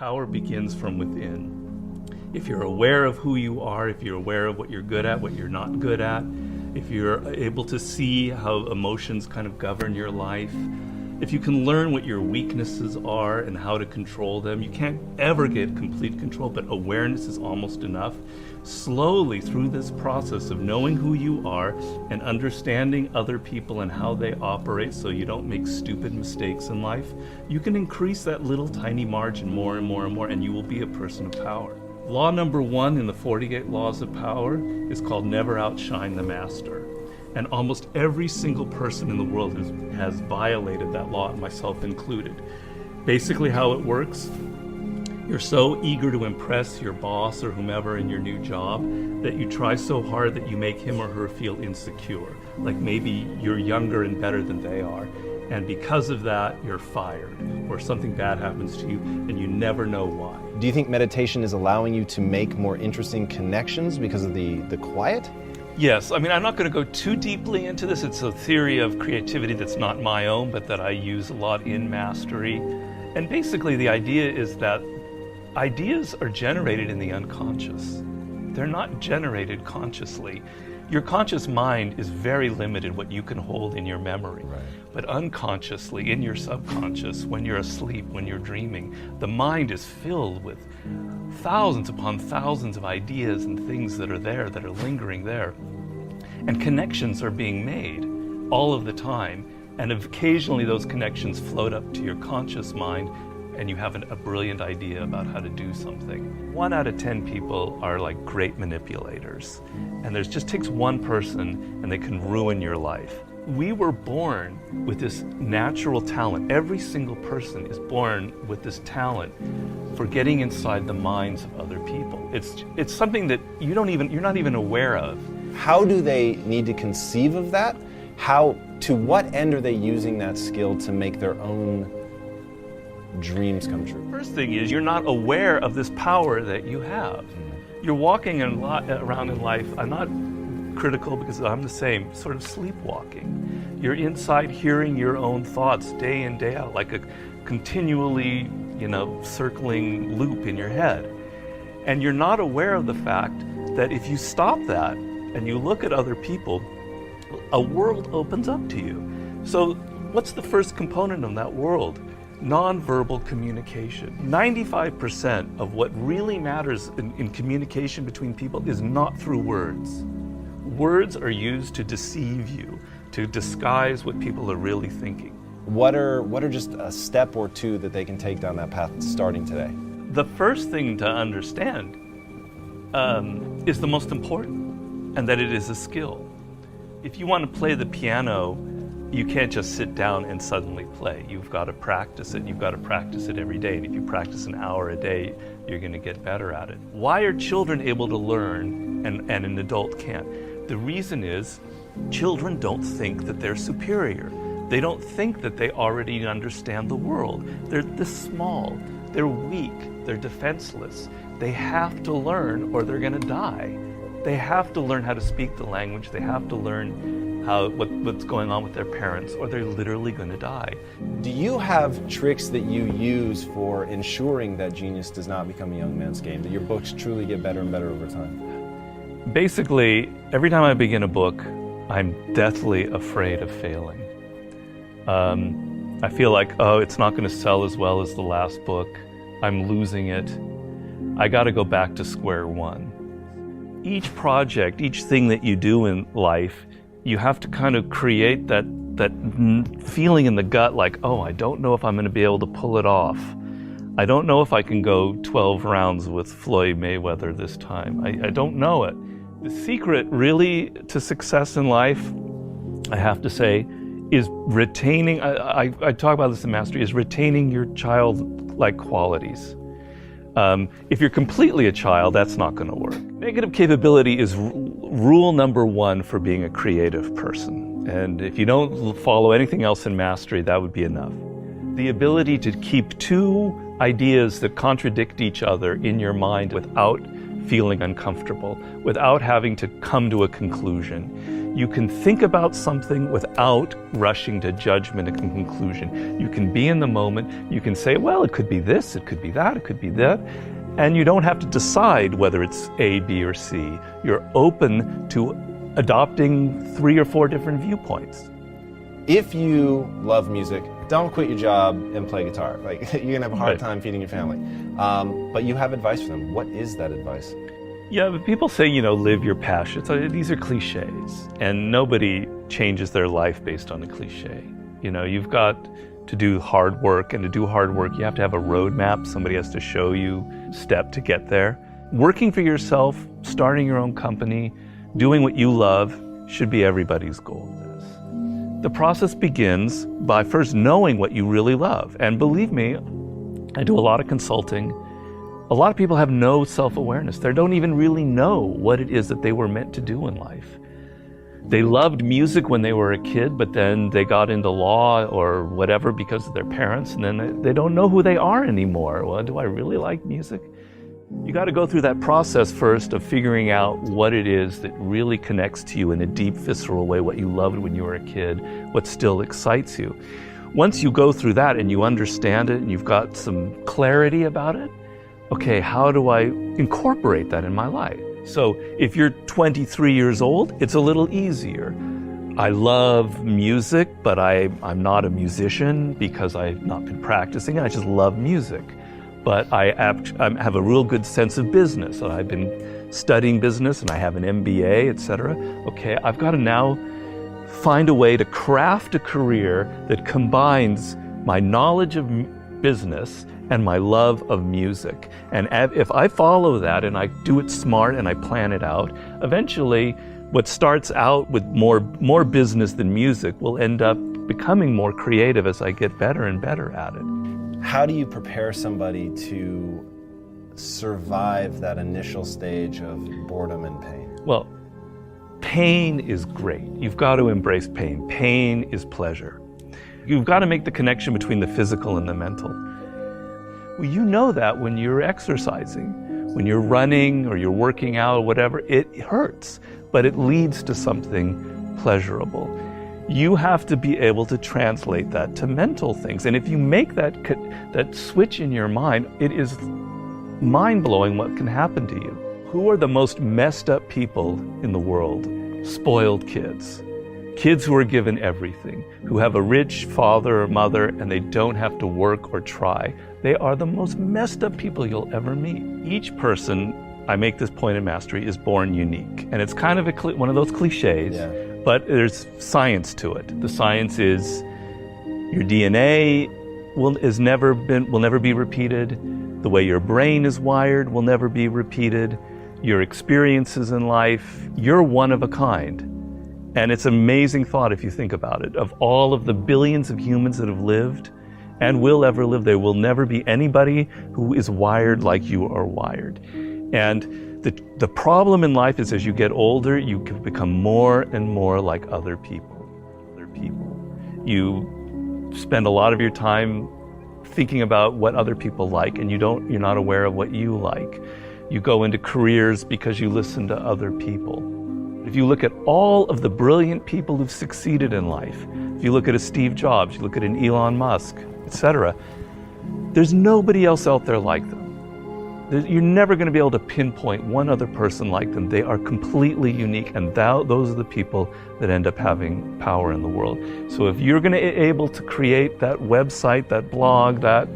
Power begins from within. If you're aware of who you are, if you're aware of what you're good at, what you're not good at, if you're able to see how emotions kind of govern your life, if you can learn what your weaknesses are and how to control them, you can't ever get complete control, but awareness is almost enough. Slowly through this process of knowing who you are and understanding other people and how they operate so you don't make stupid mistakes in life, you can increase that little tiny margin more and more and more, and you will be a person of power. Law number 1 in the 48 Laws of Power is called never outshine the master. And almost every single person in the world has violated that law, myself included. Basically how it works, you're so eager to impress your boss or whomever in your new job that you try so hard that you make him or her feel insecure. Like maybe you're younger and better than they are. And because of that, you're fired, or something bad happens to you and you never know why. Do you think meditation is allowing you to make more interesting connections because of the quiet? Yes, I mean, I'm not going to go too deeply into this. It's a theory of creativity that's not my own, but that I use a lot in Mastery. And basically the idea is that ideas are generated in the unconscious. They're not generated consciously. Your conscious mind is very limited what you can hold in your memory. Right. But unconsciously, in your subconscious, when you're asleep, when you're dreaming, the mind is filled with thousands upon thousands of ideas and things that are there, that are lingering there. And connections are being made all of the time. And occasionally those connections float up to your conscious mind and you have a brilliant idea about how to do something. 1 out of 10 people are like great manipulators. And there just takes one person and they can ruin your life. We were born with this natural talent. Every single person is born with this talent for getting inside the minds of other people. It's something that you're not even aware of. How do they need to conceive of that? To what end are they using that skill to make their own dreams come true? First thing is, you're not aware of this power that you have. You're walking around in life, I'm not critical because I'm the same, sort of sleepwalking. You're inside hearing your own thoughts day in, day out, like a continually, circling loop in your head. And you're not aware of the fact that if you stop that and you look at other people, a world opens up to you. So what's the first component of that world? Nonverbal communication. 95% of what really matters in communication between people is not through words. Words are used to deceive you, to disguise what people are really thinking. What are just a step or two that they can take down that path starting today? The first thing to understand is the most important, and that it is a skill. If you want to play the piano, you can't just sit down and suddenly play. You've got to practice it. You've got to practice it every day. And if you practice an hour a day, you're going to get better at it. Why are children able to learn and an adult can't? The reason is children don't think that they're superior. They don't think that they already understand the world. They're this small. They're weak. They're defenseless. They have to learn or they're going to die. They have to learn how to speak the language. They have to learn what's going on with their parents, or they're literally going to die. Do you have tricks that you use for ensuring that genius does not become a young man's game, that your books truly get better and better over time? Basically, every time I begin a book, I'm deathly afraid of failing. I feel like, it's not going to sell as well as the last book. I'm losing it. I got to go back to square one. Each project, each thing that you do in life, you have to kind of create that feeling in the gut like, I don't know if I'm going to be able to pull it off. I don't know if I can go 12 rounds with Floyd Mayweather this time. I don't know it. The secret really to success in life, I have to say, is retaining, I talk about this in Mastery, is retaining your childlike qualities. If you're completely a child, that's not going to work. Negative capability is rule number 1 for being a creative person. And if you don't follow anything else in Mastery, that would be enough. The ability to keep 2 ideas that contradict each other in your mind without feeling uncomfortable, without having to come to a conclusion. You can think about something without rushing to judgment and conclusion. You can be in the moment. You can say, well, it could be this, it could be that, it could be that. And you don't have to decide whether it's A, B, or C. You're open to adopting 3 or 4 different viewpoints. If you love music, don't quit your job and play guitar. Like, you're gonna have a hard Right. time feeding your family. But you have advice for them. What is that advice? Yeah, but people say, live your passion. So these are cliches, and nobody changes their life based on a cliche. You've got to do hard work, and to do hard work, you have to have a roadmap. Somebody has to show you step to get there. Working for yourself, starting your own company, doing what you love should be everybody's goal. The process begins by first knowing what you really love. And believe me, I do a lot of consulting. A lot of people have no self-awareness. They don't even really know what it is that they were meant to do in life. They loved music when they were a kid, but then they got into law or whatever because of their parents, and then they don't know who they are anymore. Well, do I really like music? You got to go through that process first of figuring out what it is that really connects to you in a deep, visceral way, what you loved when you were a kid, what still excites you. Once you go through that and you understand it and you've got some clarity about it, okay, how do I incorporate that in my life? So if you're 23 years old, it's a little easier. I love music, but I'm not a musician because I've not been practicing. I just love music. But I have a real good sense of business. I've been studying business and I have an MBA, etc. Okay, I've got to now find a way to craft a career that combines my knowledge of business and my love of music. And if I follow that and I do it smart and I plan it out, eventually what starts out with more business than music will end up becoming more creative as I get better and better at it. How do you prepare somebody to survive that initial stage of boredom and pain? Well, pain is great. You've got to embrace pain. Pain is pleasure. You've got to make the connection between the physical and the mental. Well, you know that when you're exercising, when you're running or you're working out or whatever, it hurts, but it leads to something pleasurable. You have to be able to translate that to mental things. And if you make that switch in your mind, it is mind-blowing what can happen to you. Who are the most messed up people in the world? Spoiled kids. Kids who are given everything, who have a rich father or mother and they don't have to work or try. They are the most messed up people you'll ever meet. Each person, I make this point in Mastery, is born unique. And it's kind of one of those cliches. Yeah. But there's science to it. The science is your DNA will never be repeated. The way your brain is wired will never be repeated. Your experiences in life, you're one of a kind. And it's an amazing thought if you think about it. Of all of the billions of humans that have lived and will ever live, there will never be anybody who is wired like you are wired. And the problem in life is as you get older, you can become more and more like other people. You spend a lot of your time thinking about what other people like, and you're not aware of what you like. You go into careers because you listen to other people. If you look at all of the brilliant people who've succeeded in life, if you look at a Steve Jobs, you look at an Elon Musk, etc., there's nobody else out there like them. You're never going to be able to pinpoint one other person like them. They are completely unique, and those are the people that end up having power in the world. So if you're going to be able to create that website, that blog, that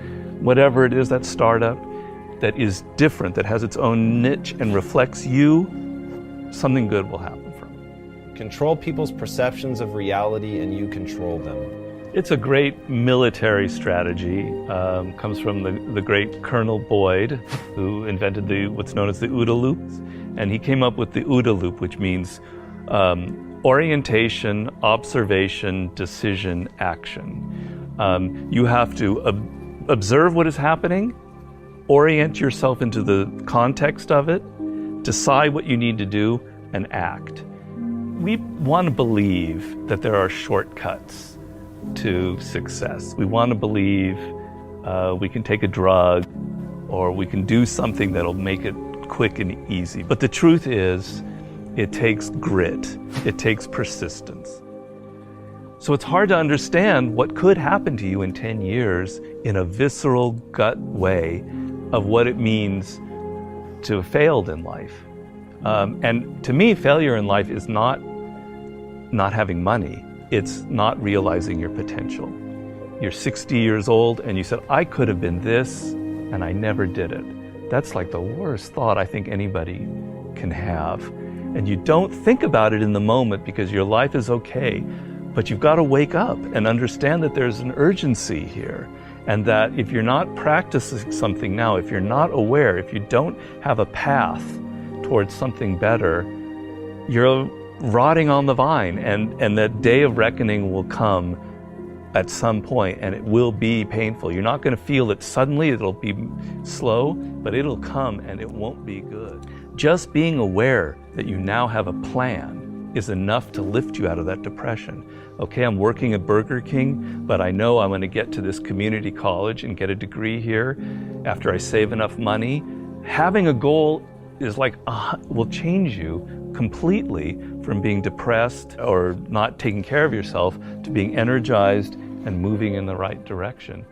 whatever it is, that startup that is different, that has its own niche and reflects you, something good will happen from it. Control people's perceptions of reality and you control them. It's a great military strategy. Comes from the great Colonel Boyd, who invented what's known as the OODA loop. And he came up with the OODA loop, which means orientation, observation, decision, action. You have to observe what is happening, orient yourself into the context of it, decide what you need to do, and act. We want to believe that there are shortcuts to success. We want to believe we can take a drug or we can do something that'll make it quick and easy. But the truth is, it takes grit. It takes persistence. So it's hard to understand what could happen to you in 10 years in a visceral gut way of what it means to have failed in life. And to me, failure in life is not having money. It's not realizing your potential. You're 60 years old and you said, I could have been this, and I never did it. That's like the worst thought I think anybody can have. And you don't think about it in the moment because your life is okay, but you've got to wake up and understand that there's an urgency here, and that if you're not practicing something now, if you're not aware, if you don't have a path towards something better, you're rotting on the vine, and that day of reckoning will come at some point, and it will be painful. You're not going to feel it suddenly, it'll be slow, but it'll come and it won't be good. Just being aware that you now have a plan is enough to lift you out of that depression. Okay, I'm working at Burger King, but I know I'm going to get to this community college and get a degree here after I save enough money. Having a goal is like, will change you completely from being depressed or not taking care of yourself to being energized and moving in the right direction.